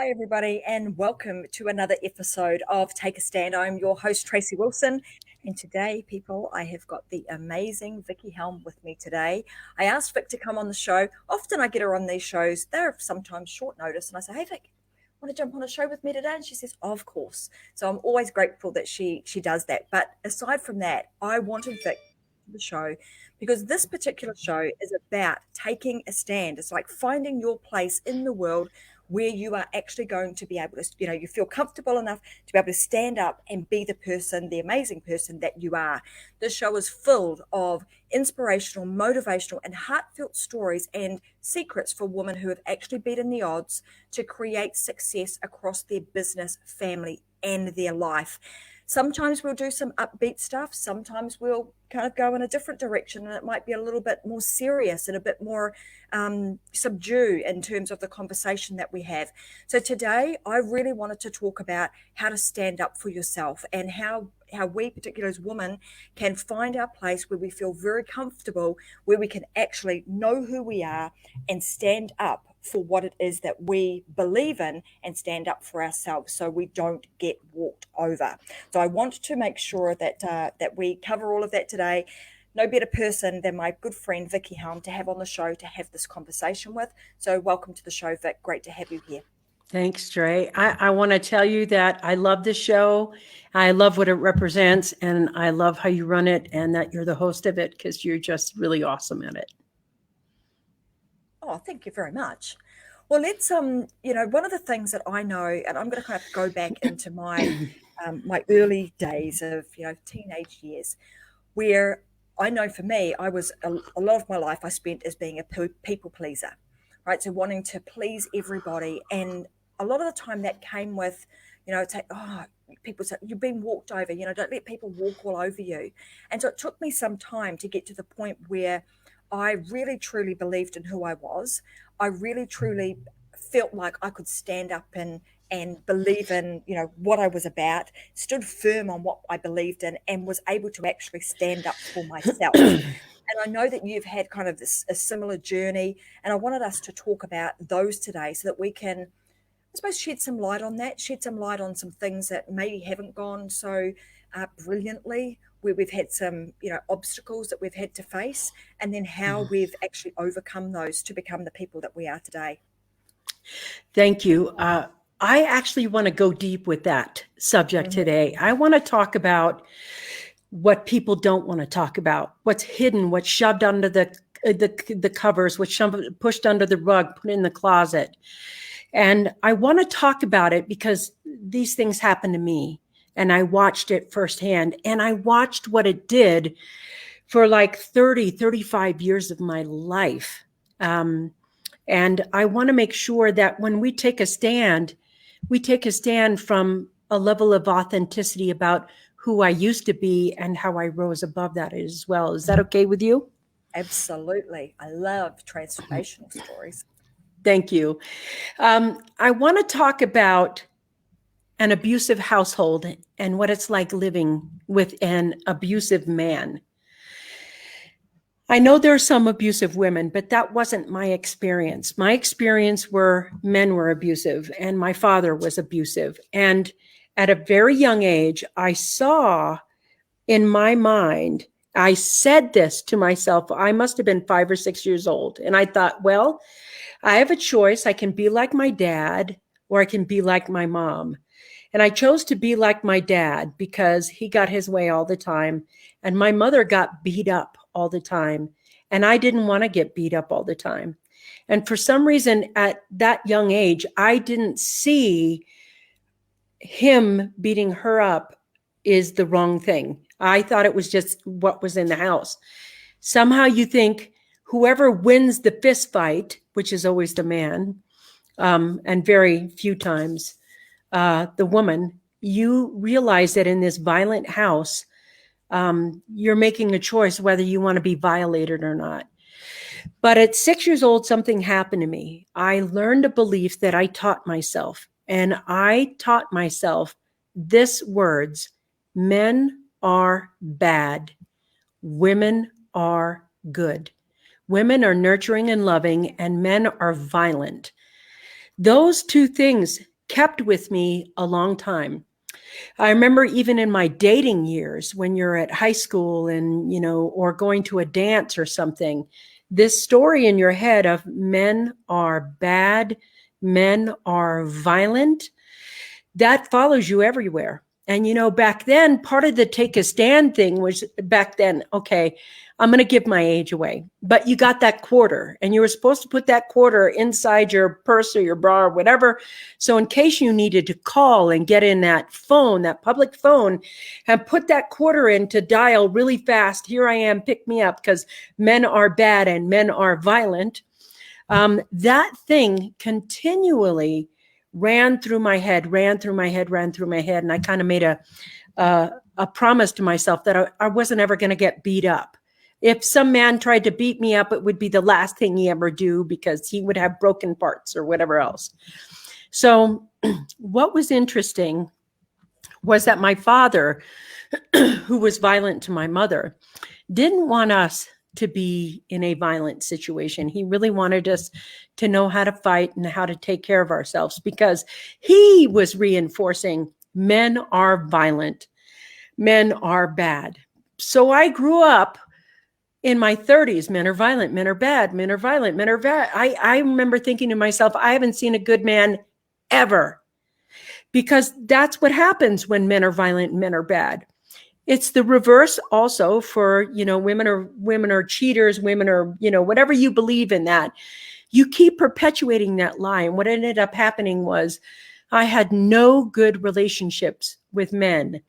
Hi, everybody, and welcome to another episode of Take a Stand. I'm your host, Tracy Wilson, and today, people, I have got the amazing Vickie Helm with me today. I asked Vic to come on the show. Often I get her on these shows. They're sometimes short notice, and I say, "Hey, Vic, want to jump on a show with me today?" And she says, "Of course." So I'm always grateful that she does that. But aside from that, I wanted Vic to the show because this particular show is about taking a stand. It's like finding your place in the world where you are actually going to be able to, you feel comfortable enough to be able to stand up and be the person, the amazing person that you are. This show is filled of inspirational, motivational, and heartfelt stories and secrets for women who have actually beaten the odds to create success across their business, family, and their life. Sometimes we'll do some upbeat stuff. Sometimes we'll kind of go in a different direction, and it might be a little bit more serious and a bit more subdue in terms of the conversation that we have. So today, I really wanted to talk about how to stand up for yourself and how we, particularly as women, can find our place where we feel very comfortable, where we can actually know who we are and stand up for what it is that we believe in and stand up for ourselves so we don't get walked over. So I want to make sure that we cover all of that today. No better person than my good friend Vickie Helm to have on the show to have this conversation with. So welcome to the show, Vic. Great to have you here. Thanks, Dre. I want to tell you that I love this show. I love what it represents, and I love how you run it and that you're the host of it because you're just really awesome at it. Oh, thank you very much. Well, let's one of the things that I know, and I'm going to kind of go back into my early days of teenage years, where I know for me, I was a lot of my life I spent as being a people pleaser, right? So wanting to please everybody, and a lot of the time that came with, it's like, oh, people say you've been walked over, don't let people walk all over you. And so it took me some time to get to the point where I really truly believed in who I was. I really truly felt like I could stand up and believe in what I was about, stood firm on what I believed in, and was able to actually stand up for myself. And I know that you've had kind of a similar journey, and I wanted us to talk about those today so that we can, I suppose, shed some light on that, shed some light on some things that maybe haven't gone so brilliantly, where we've had some, obstacles that we've had to face, and then how we've actually overcome those to become the people that we are today. Thank you. I actually want to go deep with that subject today. I want to talk about what people don't want to talk about, what's hidden, what's shoved under the covers, what's pushed under the rug, put in the closet. And I want to talk about it because these things happened to me and I watched it firsthand, and I watched what it did for like 30, 35 years of my life. And I want to make sure that when we take a stand from a level of authenticity about who I used to be and how I rose above that as well. Is that okay with you? Absolutely. I love transformational stories. Thank you. I want to talk about an abusive household and what it's like living with an abusive man. I know there are some abusive women, but that wasn't my experience. My experience were men were abusive and my father was abusive. And at a very young age, I saw in my mind, I said this to myself. I must have been 5 or 6 years old. And I thought, well, I have a choice. I can be like my dad or I can be like my mom. And I chose to be like my dad because he got his way all the time. And my mother got beat up all the time. And I didn't want to get beat up all the time. And for some reason, at that young age, I didn't see him beating her up is the wrong thing. I thought it was just what was in the house. Somehow you think whoever wins the fist fight, which is always the man, and very few times the woman, you realize that in this violent house, you're making a choice whether you want to be violated or not. But at 6 years old, something happened to me. I learned a belief that I taught myself, and I taught myself this words: men are bad, women are good. Women are nurturing and loving, and men are violent. Those two things kept with me a long time. I remember even in my dating years, when you're at high school and, or going to a dance or something, this story in your head of men are bad, men are violent, that follows you everywhere. And, back then, part of the take a stand thing was back then, okay, I'm going to give my age away. But you got that quarter and you were supposed to put that quarter inside your purse or your bra or whatever. So in case you needed to call and get in that phone, that public phone, and put that quarter in to dial really fast, here I am, pick me up, because men are bad and men are violent. That thing continually ran through my head. And I kind of made a promise to myself that I wasn't ever going to get beat up. If some man tried to beat me up, it would be the last thing he ever do, because he would have broken parts or whatever else. So what was interesting was that my father, who was violent to my mother, didn't want us to be in a violent situation. He really wanted us to know how to fight and how to take care of ourselves, because he was reinforcing men are violent, men are bad. So I grew up in my 30s, men are violent, men are bad, men are violent, men are bad. I remember thinking to myself, I haven't seen a good man ever, because that's what happens when men are violent and men are bad. It's the reverse also for, women are cheaters, women are, whatever you believe in that. You keep perpetuating that lie. And what ended up happening was I had no good relationships with men.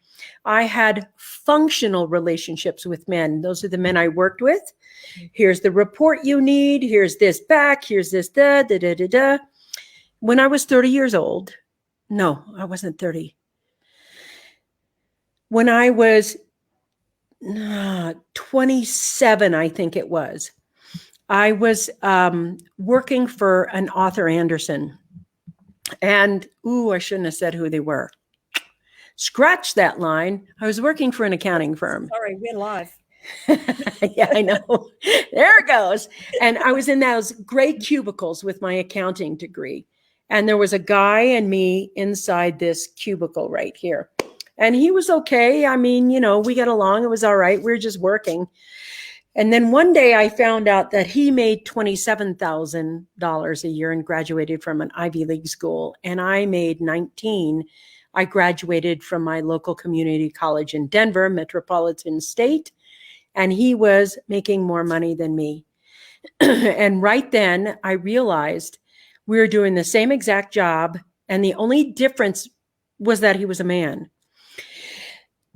I had functional relationships with men. Those are the men I worked with. Here's the report you need. Here's this back. Here's this da, da, da, da, da. When I was 30 years old, no, I wasn't 30. When I was 27, I think it was, I was working for an author, Anderson. And, I shouldn't have said who they were. Scratch that line. I was working for an accounting firm. Sorry, we're live. Yeah, I know. There it goes. And I was in those gray cubicles with my accounting degree. And there was a guy and me inside this cubicle right here. And he was okay. I mean, we got along. It was all right. We were just working. And then one day I found out that he made $27,000 a year and graduated from an Ivy League school. And I made 19. I graduated from my local community college in Denver, Metropolitan State. And he was making more money than me. And right then I realized we were doing the same exact job. And the only difference was that he was a man.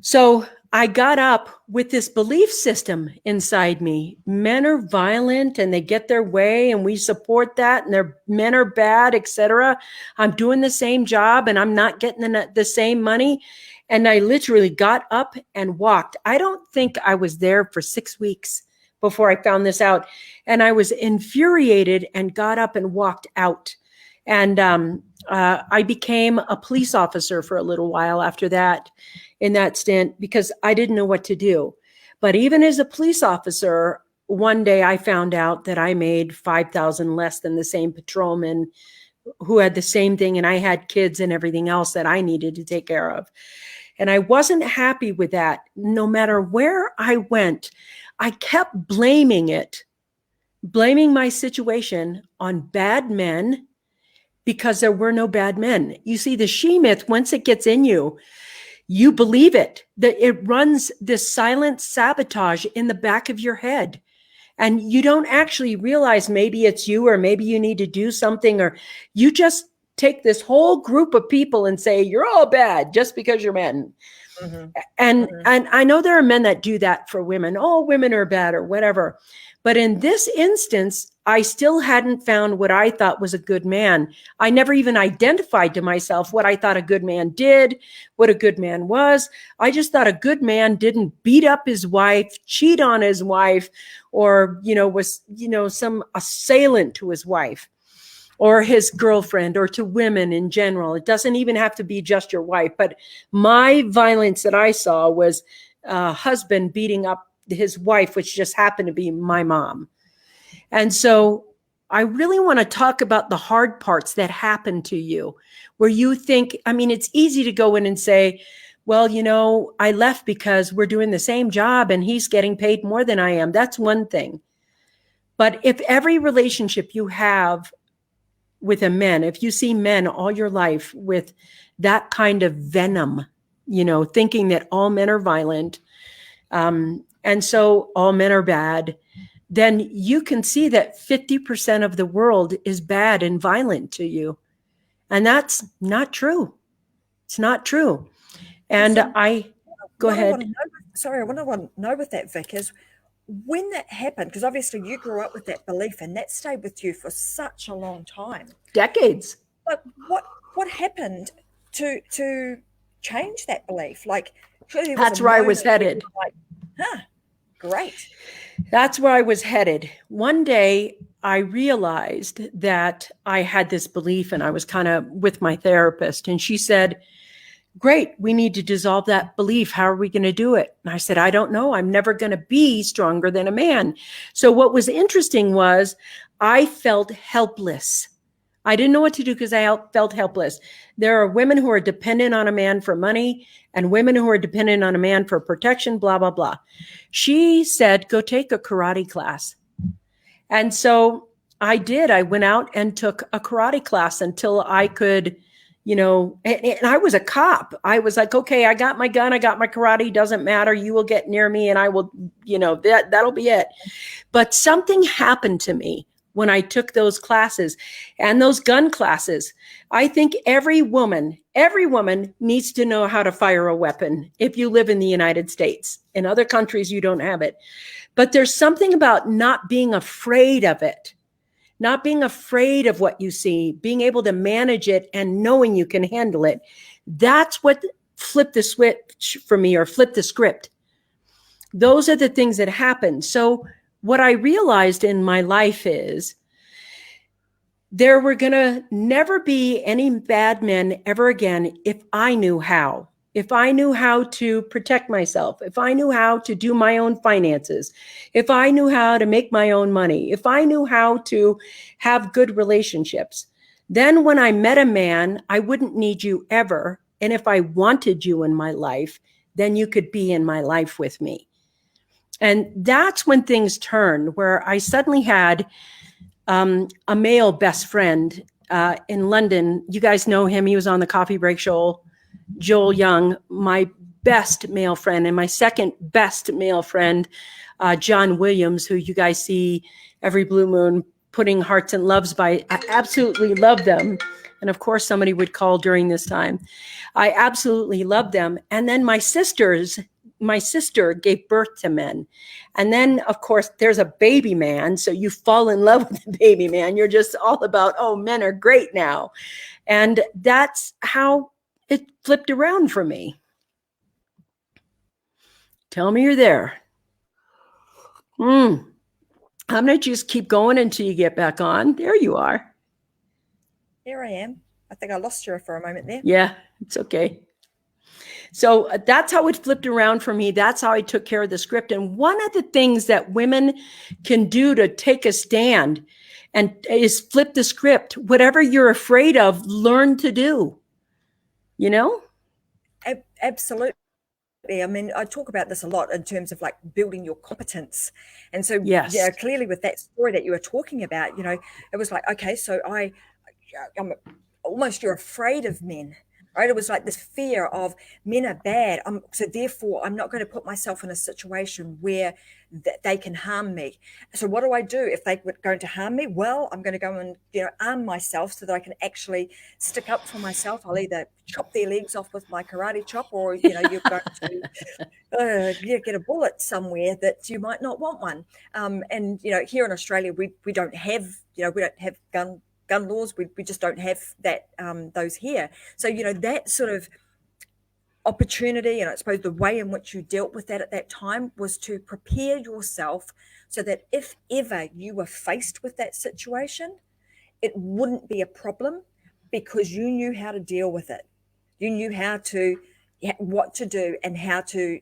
So I got up with this belief system inside me. Men are violent and they get their way and we support that, and men are bad, etc. I'm doing the same job and I'm not getting the same money. And I literally got up and walked. I don't think I was there for 6 weeks before I found this out. And I was infuriated and got up and walked out. And I became a police officer for a little while after that, in that stint, because I didn't know what to do. But even as a police officer, one day I found out that I made $5,000 less than the same patrolman who had the same thing, and I had kids and everything else that I needed to take care of. And I wasn't happy with that. No matter where I went, I kept blaming my situation on bad men, because there were no bad men. You see, the she myth, once it gets in you, you believe it, that it runs this silent sabotage in the back of your head. And you don't actually realize maybe it's you, or maybe you need to do something, or you just take this whole group of people and say, you're all bad just because you're men. Mm-hmm. And I know there are men that do that for women. Oh, women are bad or whatever. But in this instance, I still hadn't found what I thought was a good man. I never even identified to myself what I thought a good man did, what a good man was. I just thought a good man didn't beat up his wife, cheat on his wife, or, was, some assailant to his wife or his girlfriend, or to women in general. It doesn't even have to be just your wife. But my violence that I saw was a husband beating up his wife, which just happened to be my mom. And so I really want to talk about the hard parts that happen to you where you think, I mean, it's easy to go in and say, well, I left because we're doing the same job and he's getting paid more than I am. That's one thing. But if every relationship you have with a man, if you see men all your life with that kind of venom, thinking that all men are violent, and so all men are bad, then you can see that 50% of the world is bad and violent to you. And that's not true. It's not true. And So go what I want ahead. to know, sorry, what I want to know with that, Vic, is when that happened, because obviously you grew up with that belief and that stayed with you for such a long time. Decades. Like what happened to change that belief? Like surely there was a That's where I was moment where you headed. were like, huh, great. That's where I was headed. One day I realized that I had this belief and I was kind of with my therapist and she said, great, we need to dissolve that belief. How are we going to do it? And I said, I don't know. I'm never going to be stronger than a man. So what was interesting was I felt helpless. I didn't know what to do because I felt helpless. There are women who are dependent on a man for money and women who are dependent on a man for protection, blah, blah, blah. She said, go take a karate class. And so I did. I went out and took a karate class until I could, and I was a cop. I was like, okay, I got my gun, I got my karate, doesn't matter. You will get near me and I will, that'll be it. But something happened to me when I took those classes and those gun classes. I think every woman needs to know how to fire a weapon if you live in the United States. In other countries, you don't have it. But there's something about not being afraid of it, not being afraid of what you see, being able to manage it and knowing you can handle it. That's what flipped the switch for me or flipped the script. Those are the things that happen. So what I realized in my life is there were going to never be any bad men ever again if I knew how. If I knew how to protect myself, if I knew how to do my own finances, if I knew how to make my own money, if I knew how to have good relationships, then when I met a man, I wouldn't need you ever. And if I wanted you in my life, then you could be in my life with me. And that's when things turned, where I suddenly had a male best friend in London. You guys know him. He was on the Coffee Break Show. Joel Young, my best male friend, and my second best male friend, John Williams, who you guys see every blue moon putting hearts and loves by. I absolutely love them. And of course, somebody would call during this time. I absolutely love them. And then my sister gave birth to men. And then, of course, there's a baby man. So you fall in love with the baby man. You're just all about, oh, men are great now. And that's how it flipped around for me. Tell me you're there. I'm going to just keep going until you get back on. There you are. Here I am. I think I lost you for a moment there. Yeah, it's okay. So that's how it flipped around for me. That's how I took care of the script. And one of the things that women can do to take a stand and is flip the script. Whatever you're afraid of, learn to do. Absolutely. I mean, I talk about this a lot in terms of like building your competence. And so, Yes. yeah, clearly with that story that you were talking about, it was like, okay, so I'm almost, you're afraid of men, right? It was like this fear of men are bad. So therefore I'm not going to put myself in a situation where they can harm me. So what do I do if they were going to harm me? Well, I'm going to go and, arm myself so that I can actually stick up for myself. I'll either chop their legs off with my karate chop, or, you're going to get a bullet somewhere that you might not want one. And, here in Australia, we don't have, we don't have gun laws. We just don't have that, those here. So, that sort of opportunity, and I suppose the way in which you dealt with that at that time was to prepare yourself so that if ever you were faced with that situation, it wouldn't be a problem because you knew how to deal with it. You knew how to, what to do and how to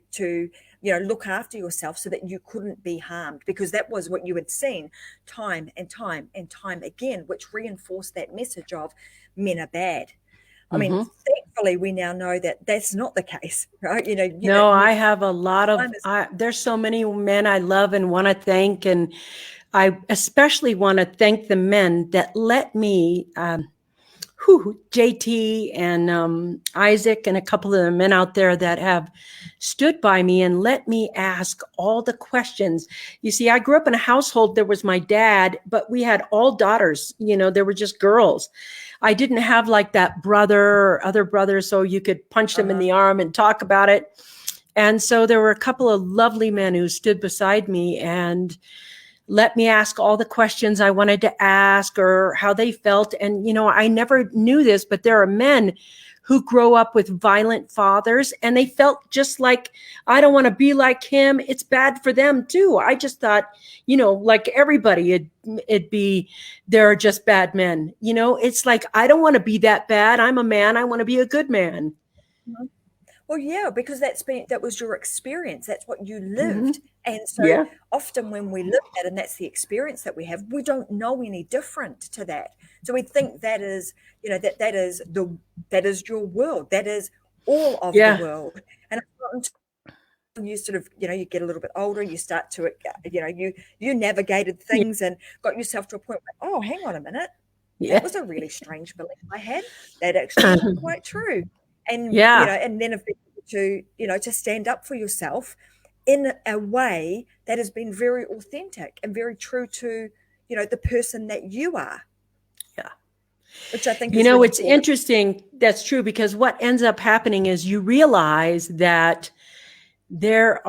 look after yourself so that you couldn't be harmed, because that was what you had seen time and time and time again, which reinforced that message of men are bad. I mean, Hmm. thankfully, we now know that that's not the case, right? No, I have a lot of, Time is, there's so many men I love and want to thank. And I especially want to thank the men that let me, JT and Isaac and a couple of the men out there that have stood by me and let me ask all the questions. You see, I grew up in a household. There was my dad, but we had all daughters. There were just girls. I didn't have like that brother or other brothers, so you could punch them in uh-huh. the arm and talk about it. And so there were a couple of lovely men who stood beside me and let me ask all the questions I wanted to ask or how they felt. And, I never knew this, but there are men who grow up with violent fathers and they felt just like, I don't want to be like him. It's bad for them too. I just thought, like everybody, it'd be, they're just bad men. It's like, I don't want to be that bad. I'm a man. I want to be a good man. Well, yeah, because that was your experience. That's what you Hmm. lived. And so Yeah. often when we live that and that's the experience that we have, we don't know any different to that. So we think that is, that is your world. That is all of the Yeah. world. And it's not until you sort of, you get a little bit older, you start to, you navigated Yeah. things and got yourself to a point where, oh, hang on a minute. That Yeah. was a really strange belief I had. That actually isn't quite true. And Yeah. and then if to to stand up for yourself in a way that has been very authentic and very true to the person that you are, Yeah. which I think is really It's important. interesting. That's true because what ends up happening is you realize that there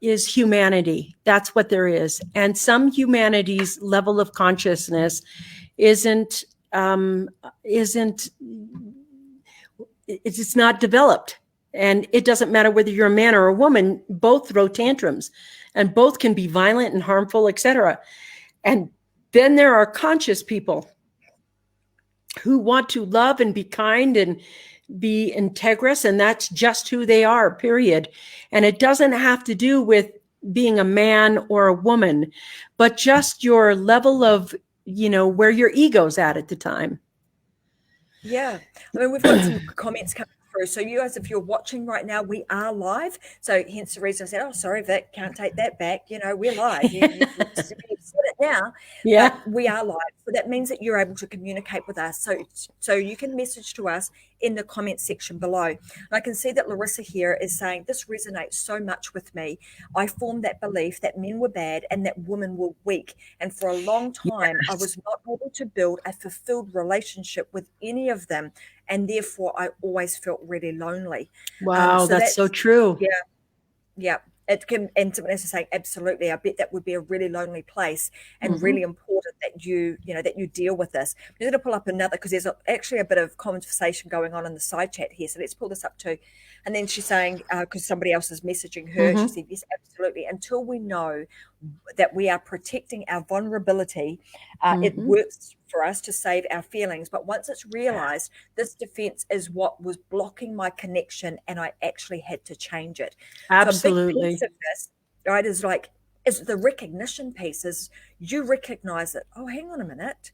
is humanity. That's what there is. And some humanity's level of consciousness isn't isn't it's not developed. And it doesn't matter whether you're a man or a woman, both throw tantrums and both can be violent and harmful, etc. And then there are conscious people who want to love and be kind and be integrous, and that's just who they are, period. And it doesn't have to do with being a man or a woman, but just your level of, where your ego's at the time. Yeah. I mean, we've got some comments coming through. So you guys, if you're watching right now, we are live. So hence the reason I said, oh, sorry, Vic, can't take that back. We're live. You've said it now, but Yeah. we are live. So that means that you're able to communicate with us. So you can message to us in the comment section below. And I can see that Larissa here is saying, this resonates so much with me. I formed that belief that men were bad and that women were weak. And for a long time, I Yes. was not able to build a fulfilled relationship with any of them. And therefore, I always felt really lonely. Wow, So that's so that's, true. yeah, yeah. It can, and as I say, absolutely. I bet that would be a really lonely place and Hmm. really important that that you deal with this. I'm going to pull up another because there's actually a bit of conversation going on in the side chat here. So let's pull this up too. And then she's saying, because somebody else is messaging her, she Hmm. said, yes, absolutely. Until we know that we are protecting our vulnerability, it Hmm. works for us to save our feelings. But once it's realized this defense is what was blocking my connection and I actually had to change it. So a big piece Absolutely. of this, right, is the recognition piece is you recognize that, oh, hang on a minute,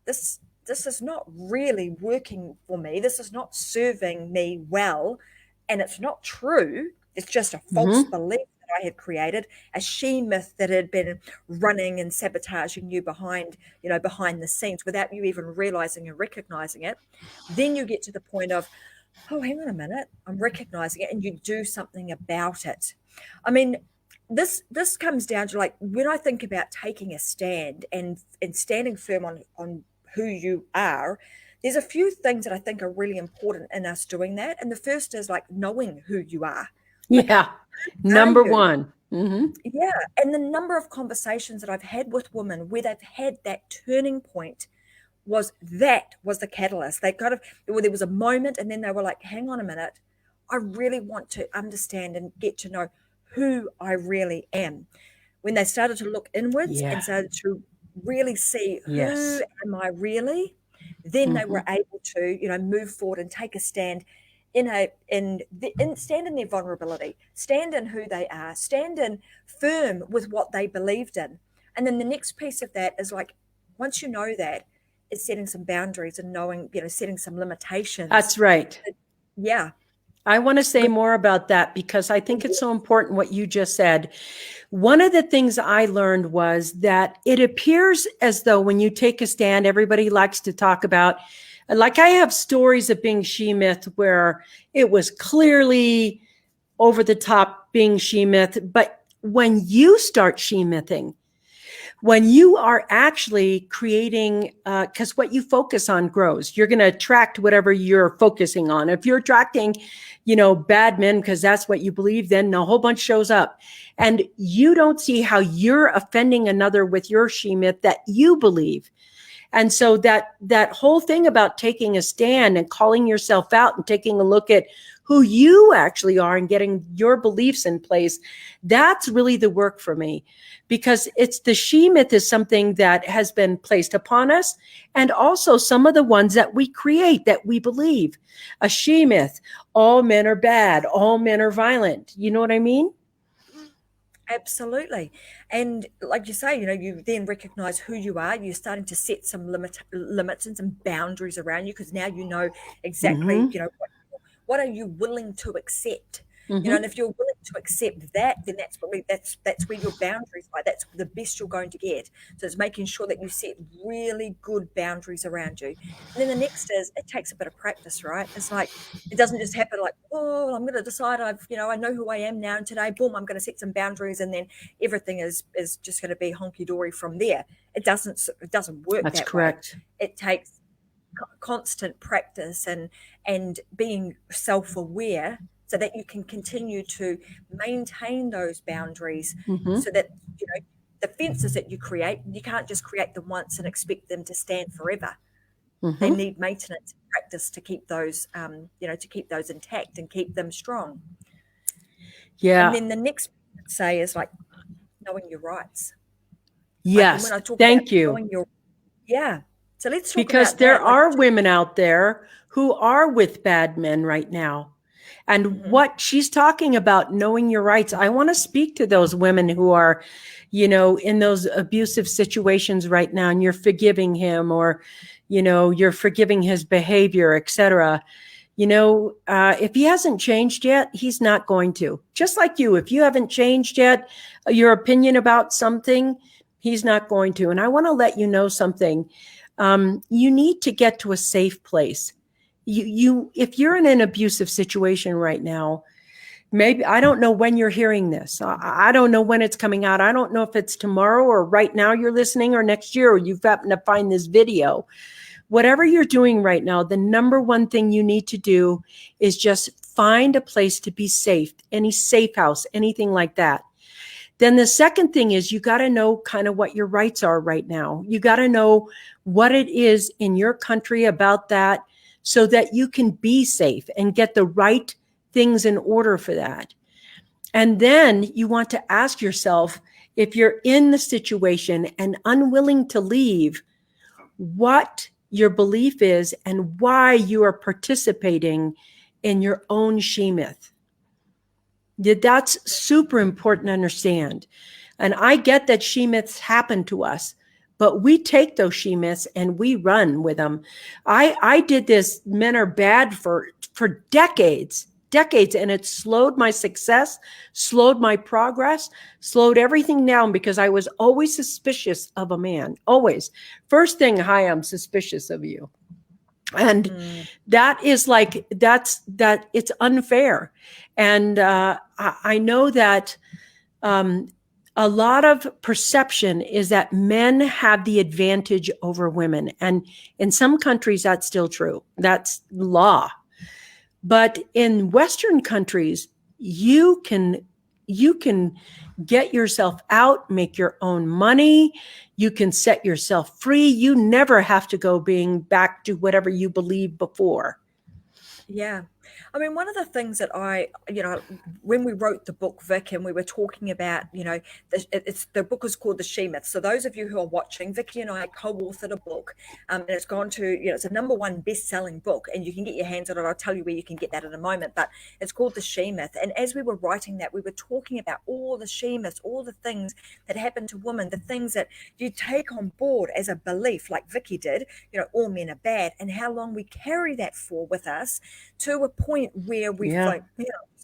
this is not really working for me. This is not serving me well, and it's not true. It's just a false Hmm. belief that I had created, a she myth that had been running and sabotaging you behind the scenes without you even realizing and recognizing it. Then you get to the point of, oh, hang on a minute, I'm recognizing it, and you do something about it. I mean, this comes down to, like, when I think about taking a stand and standing firm on who you are, there's a few things that I think are really important in us doing that. And the first is like knowing who you are. Like, Yeah. are Number you? one. Hmm. Yeah. And the number of conversations that I've had with women where they've had that turning point was the catalyst. They kind of, well, there was a moment, and then they were like, hang on a minute, I really want to understand and get to know who I really am. When they started to look inwards Yeah. and started to really see who Yes. am I really, then they were Hmm. able to, move forward and take a stand stand in their vulnerability, stand in who they are, stand in firm with what they believed in. And then the next piece of that is like, once you know that, is setting some boundaries and knowing, setting some limitations. That's right. Yeah. I want to say more about that because I think it's so important what you just said. One of the things I learned was that it appears as though when you take a stand, everybody likes to talk about, like I have stories of being she-myth where it was clearly over the top being she-myth. But when you start she-mything, when you are actually creating, because what you focus on grows, you're going to attract whatever you're focusing on. If you're attracting, bad men because that's what you believe, then a whole bunch shows up. And you don't see how you're offending another with your she-myth that you believe. And so that whole thing about taking a stand and calling yourself out and taking a look at who you actually are and getting your beliefs in place, that's really the work for me, because it's the she-myth is something that has been placed upon us, and also some of the ones that we create that we believe. A she-myth, all men are bad, all men are violent. You know what I mean? Absolutely. And like you say, you then recognize who you are. You're starting to set some limits and some boundaries around you, because now you know exactly, Mm-hmm. what are you willing to accept? And Mm-hmm. if you're willing to accept that, then that's where your boundaries lie. That's the best you're going to get. So it's making sure that you set really good boundaries around you. And then the next is, it takes a bit of practice, right? It's like, it doesn't just happen like, oh, I'm going to decide I know who I am now, and today, boom, I'm going to set some boundaries, and then everything is just going to be honky dory from there. It doesn't work That's that way. correct. It takes constant practice and being self-aware, so that you can continue to maintain those boundaries, Mm-hmm. so that the fences that you create, you can't just create them once and expect them to stand forever. They Mm-hmm. need maintenance and practice to keep those intact and keep them strong. And Yeah. then the next I'd say is like knowing your rights. Like, and when Yes. I talk about Thank you. knowing your, yeah, so let's talk Because about there that. Like, are women out there who are with bad men right now. And mhm, what she's talking about, knowing your rights, I want to speak to those women who are, in those abusive situations right now, and you're forgiving him, or, you're forgiving his behavior, etc. If he hasn't changed yet, he's not going to. Just like you, if you haven't changed yet, your opinion about something, he's not going to. And I want to let you know something. You need to get to a safe place. If you're in an abusive situation right now, maybe, I don't know when you're hearing this. I don't know when it's coming out. I don't know if it's tomorrow or right now you're listening, or next year, or you've happened to find this video. Whatever you're doing right now, the number one thing you need to do is just find a place to be safe, any safe house, anything like that. Then the second thing is, you got to know kind of what your rights are right now. You got to know what it is in your country about that, so that you can be safe and get the right things in order for that. And then you want to ask yourself, if you're in the situation and unwilling to leave, what your belief is and why you are participating in your own she-myth. That's super important to understand. And I get that she-myths happen to us, but we take those she-myths and we run with them. I did this, men are bad, for decades, and it slowed my success, slowed my progress, slowed everything down, because I was always suspicious of a man. Always. First thing, hi, I'm suspicious of you. And mm, that is like, that it's unfair. And I know that um, a lot of perception is that men have the advantage over women. And in some countries, that's still true. That's law. But in Western countries, you can get yourself out, make your own money. You can set yourself free. You never have to go being back to whatever you believed before. yeah. I mean, one of the things that when we wrote the book, Vic, and we were talking about, the book is called The She Myth. So those of you who are watching, Vicky and I co-authored a book, and it's gone to, it's a #1 best-selling book, and you can get your hands on it. I'll tell you where you can get that in a moment, but it's called The She Myth. And as we were writing that, we were talking about all the she myths, all the things that happen to women, the things that you take on board as a belief, like Vicky did, all men are bad, and how long we carry that for with us to a point where we Yeah. like,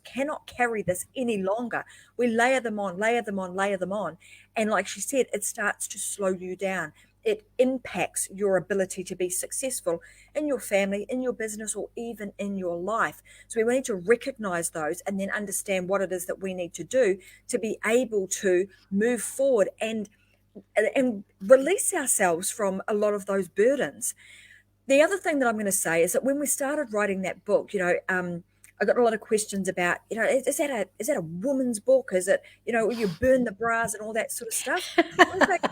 cannot carry this any longer. We layer them on, layer them on, layer them on. And like she said, it starts to slow you down. It impacts your ability to be successful in your family, in your business, or even in your life. So we need to recognize those and then understand what it is that we need to do to be able to move forward and release ourselves from a lot of those burdens. The other thing that I'm going to say is that when we started writing that book, I got a lot of questions about, is that a woman's book? Is it, you burn the bras and all that sort of stuff? I was like,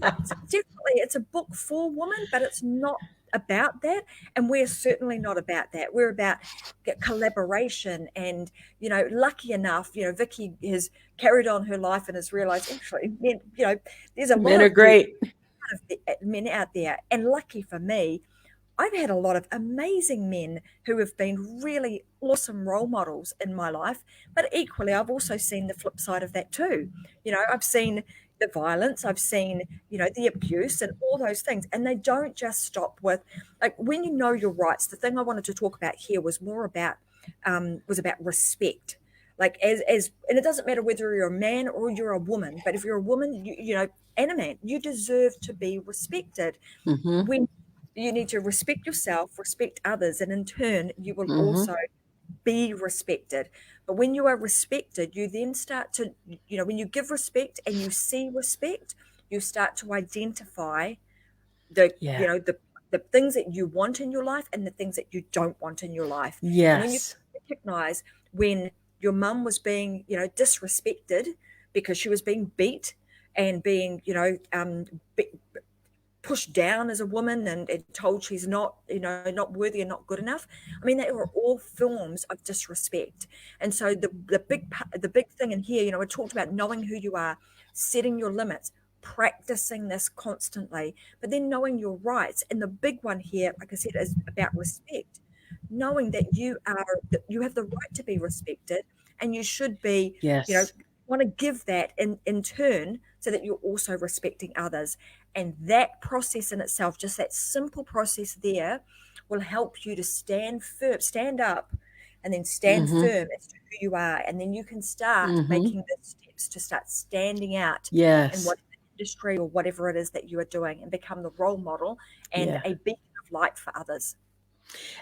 definitely, it's a book for women, but it's not about that, and we're certainly not about that. We're about collaboration, and lucky enough, Vicky has carried on her life and has realized actually, there's a lot Men are of good great. men out there, and lucky for me, I've had a lot of amazing men who have been really awesome role models in my life, but equally, I've also seen the flip side of that too. I've seen the violence, I've seen, the abuse and all those things, and they don't just stop with, like, when you know your rights. The thing I wanted to talk about here was more about, respect. Like, and it doesn't matter whether you're a man or you're a woman, but if you're a woman, and a man, you deserve to be respected. Mm-hmm. When you need to respect yourself, respect others, and in turn, you will Mm-hmm. also be respected. But when you are respected, you then start to, when you give respect and you see respect, you start to identify the, Yeah. the things that you want in your life and the things that you don't want in your life. And when you Yes. recognize when your mum was being, disrespected because she was being beat and being, pushed down as a woman and told she's not, not worthy and not good enough. I mean, they were all forms of disrespect. And so the big thing in here, we talked about knowing who you are, setting your limits, practicing this constantly, but then knowing your rights. And the big one here, like I said, is about respect. Knowing that you have the right to be respected, and you should be, Yes. want to give that in turn, so that you're also respecting others. And that process in itself, just that simple process there, will help you to stand up, and then stand Mm-hmm. firm as to who you are. And then you can start Mm-hmm. making the steps to start standing out in Yes. whatever industry or whatever it is that you are doing, and become the role model and Yeah. a beacon of light for others.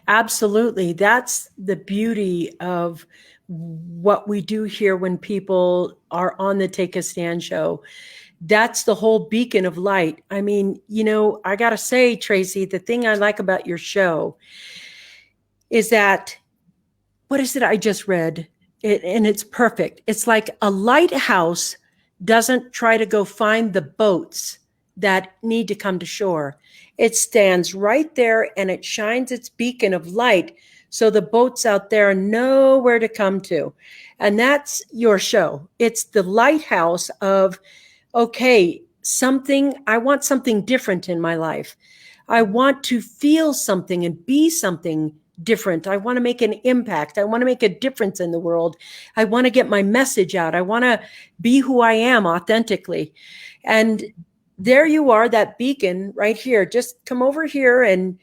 Absolutely. That's the beauty of what we do here when people are on the Take a Stand show. That's the whole beacon of light. I mean, I got to say, Tracy, the thing I like about your show is that, what is it I just read? And it's perfect. It's like a lighthouse doesn't try to go find the boats that need to come to shore. It stands right there and it shines its beacon of light so the boats out there know where to come to. And that's your show. It's the lighthouse of, okay, I want something different in my life. I want to feel something and be something different. I want to make an impact. I want to make a difference in the world. I want to get my message out. I want to be who I am authentically. And there you are, that beacon right here. Just come over here and,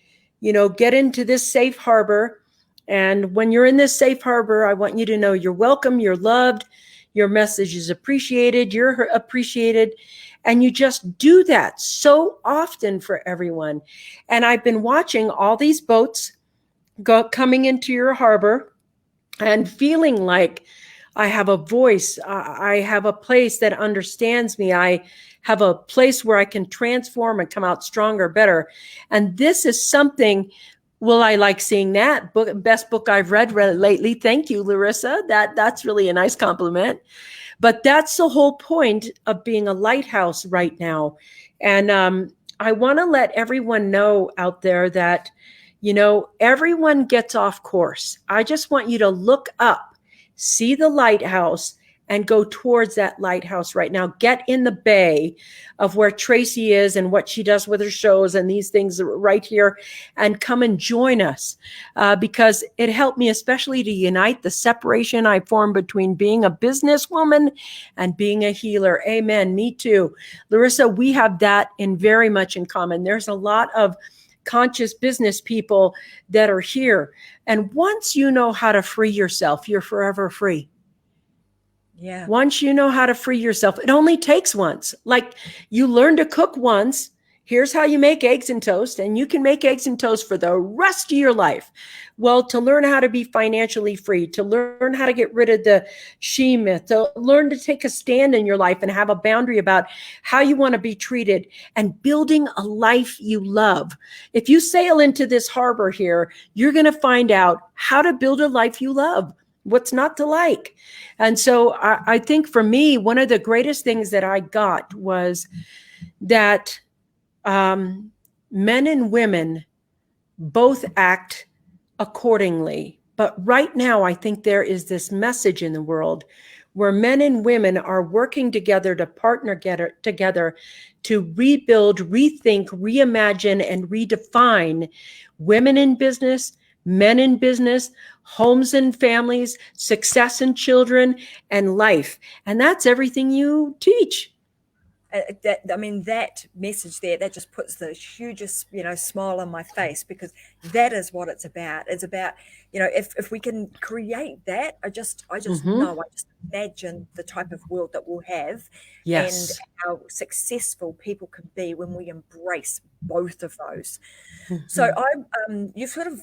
get into this safe harbor. And when you're in this safe harbor, I want you to know you're welcome, you're loved, your message is appreciated, you're appreciated. And you just do that so often for everyone. And I've been watching all these boats coming into your harbor and feeling like I have a voice. I have a place that understands me. I have a place where I can transform and come out stronger, better. And this is something. Well, I like seeing that book. Best book I've read lately. Thank you, Larissa. That's really a nice compliment. But that's the whole point of being a lighthouse right now. And I want to let everyone know out there that, Everyone gets off course. I just want you to look up, see the lighthouse, and go towards that lighthouse right now. Get in the bay of where Tracy is and what she does with her shows and these things right here, and come and join us, because it helped me especially to unite the separation I formed between being a businesswoman and being a healer. Amen. Me too. Larissa, we have that very much in common. There's a lot of conscious business people that are here. And once you know how to free yourself, you're forever free. Yeah. Once you know how to free yourself, it only takes once. Like, you learn to cook once. Here's how you make eggs and toast, and you can make eggs and toast for the rest of your life. Well, to learn how to be financially free, to learn how to get rid of the she myth, to learn to take a stand in your life and have a boundary about how you want to be treated, and building a life you love. If you sail into this harbor here, you're going to find out how to build a life you love, what's not to like. And so I think for me, one of the greatest things that I got was that men and women both act accordingly. But right now, I think there is this message in the world where men and women are working together to partner together to rebuild, rethink, reimagine, and redefine women in business, men in business, homes and families, success in children, and life. And that's everything you teach. That message there, that just puts the hugest, smile on my face, because that is what it's about. It's about, if we can create that, I just Mm-hmm. know, I just imagine the type of world that we'll have, and Yes. how successful people can be when we embrace both of those. So Mm-hmm. you've sort of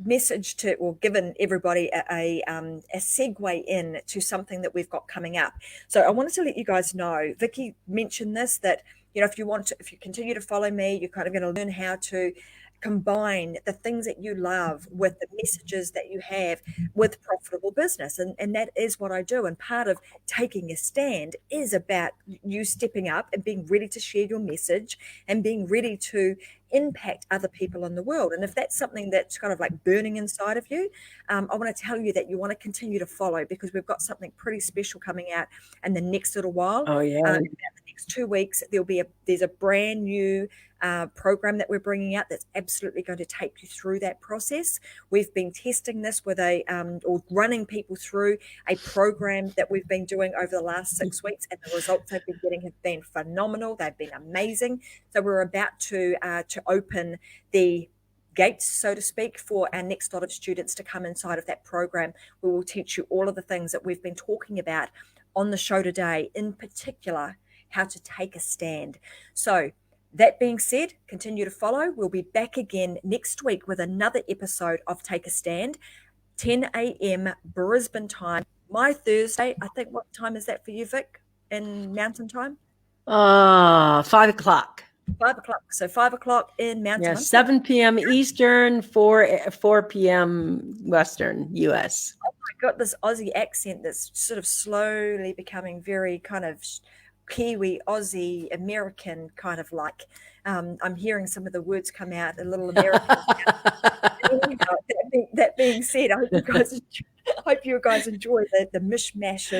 messaged to, or given everybody a segue in to something that we've got coming up. So I wanted to let you guys know, Vickie mentioned this, that, if you continue to follow me, you're kind of going to learn how to combine the things that you love with the messages that you have with profitable business. And that is what I do. And part of taking a stand is about you stepping up and being ready to share your message and being ready to impact other people in the world. And if that's something that's kind of like burning inside of you, I want to tell you that you want to continue to follow, because we've got something pretty special coming out in the next little while. Oh, yeah. In about the next 2 weeks, there's a brand new program that we're bringing out that's absolutely going to take you through that process. We've been testing this with or running people through a program that we've been doing over the last 6 weeks, and the results they've been getting have been phenomenal. They've been amazing. So we're about to open the gates, so to speak, for our next lot of students to come inside of that program. We will teach you all of the things that we've been talking about on the show today, in particular, how to take a stand. So that being said, continue to follow. We'll be back again next week with another episode of Take a Stand, 10 a.m. Brisbane time, my Thursday. I think, what time is that for you, Vic, in Mountain Time? 5 o'clock. 5 o'clock. So 5 o'clock in Yeah, Mountain. 7 p.m. Eastern, 4 p.m. Western US. I've got this Aussie accent that's sort of slowly becoming very kind of Kiwi, Aussie, American, kind of like. I'm hearing some of the words come out a little American. That being said, I hope you guys enjoy the mishmash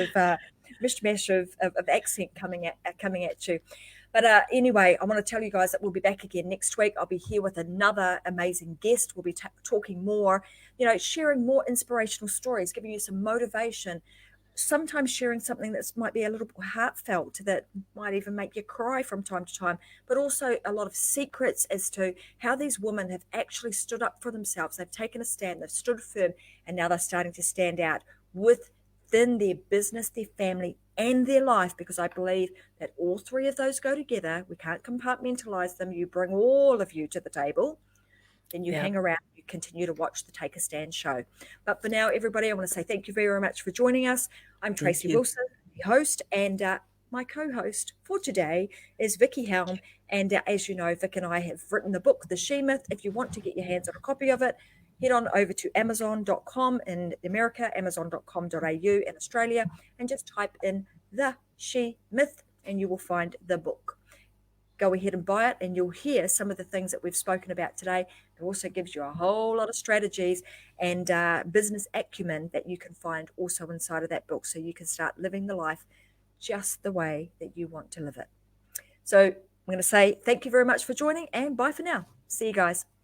of accent coming at you. But anyway, I want to tell you guys that we'll be back again next week. I'll be here with another amazing guest. We'll be talking more, sharing more inspirational stories, giving you some motivation, sometimes sharing something that might be a little heartfelt, that might even make you cry from time to time, but also a lot of secrets as to how these women have actually stood up for themselves. They've taken a stand, they've stood firm, and now they're starting to stand out within their business, their family, and their life, because I believe that all three of those go together. We can't compartmentalize them. You bring all of you to the table, then you hang around, you continue to watch the Take a Stand show. But for now, everybody, I want to say thank you very much for joining us. I'm Tracy Wilson, the host, and my co-host for today is Vickie Helm. And as you know, Vic and I have written the book, The She Myth. If you want to get your hands on a copy of it, head on over to Amazon.com in America, Amazon.com.au in Australia, and just type in The She Myth, and you will find the book. go ahead and buy it, and you'll hear some of the things that we've spoken about today. It also gives you a whole lot of strategies and business acumen that you can find also inside of that book, so you can start living the life just the way that you want to live it. So I'm going to say thank you very much for joining, and bye for now. See you guys.